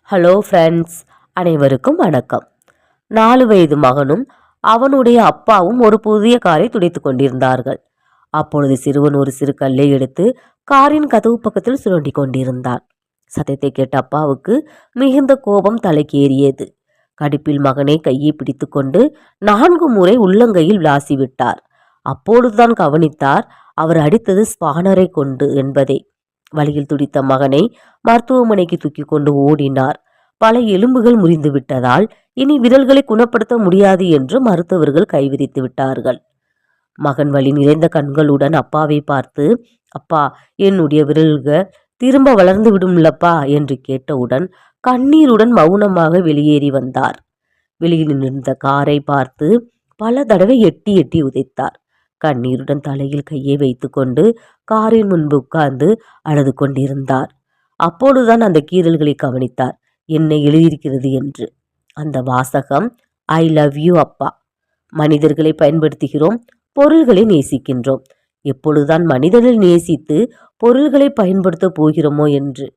Hello friends, அனைவருக்கும் வணக்கம். 4 வயது மகனும் அவனுடைய அப்பாவும் ஒரு புதிய காரை துடைத்துக் கொண்டிருந்தார்கள். அப்பொழுது சிறுவன் ஒரு சிறு கல்லை எடுத்து காரின் கதவு பக்கத்தில் சுரண்டி கொண்டிருந்தான். சத்தத்தை கேட்ட அப்பாவுக்கு மிகுந்த கோபம் தலைக்கேறியது. கடுப்பில் மகனை கையை பிடித்து கொண்டு 4 முறை உள்ளங்கையில் விளாசிவிட்டார். அப்பொழுதுதான் கவனித்தார் அவர் அடித்தது ஸ்பானரை கொண்டு என்பதை. வழியில் துடித்த மகனை மருத்துவமனைக்கு தூக்கி கொண்டு ஓடினார். பல எலும்புகள் முறிந்து விட்டதால் இனி விரல்களை குணப்படுத்த முடியாது என்று மருத்துவர்கள் கைவிரித்து விட்டார்கள். மகன் வலி நிறைந்த கண்களுடன் அப்பாவை பார்த்து, அப்பா, என்னுடைய விரல்கள் திரும்ப வளர்ந்து விடும்லப்பா என்று கேட்டவுடன் கண்ணீருடன் மௌனமாக வெளியேறி வந்தார். வெளியில் நின்ற காரை பார்த்து பல தடவை எட்டி எட்டி உதைத்தார். கண்ணீருடன் தலையில் கையை வைத்துக்கொண்டு காரின் முன்பு உட்கார்ந்து அழுது கொண்டிருந்தார். அப்பொழுதுதான் அந்த கீறல்களை கவனித்தார். என்ன எழுதியிருக்கிறது என்று. அந்த வாசகம், ஐ லவ் யூ அப்பா. மனிதர்களை பயன்படுத்துகிறோம், பொருள்களை நேசிக்கின்றோம். எப்பொழுதுதான் மனிதனை நேசித்து பொருள்களை பயன்படுத்த போகிறோமோ என்று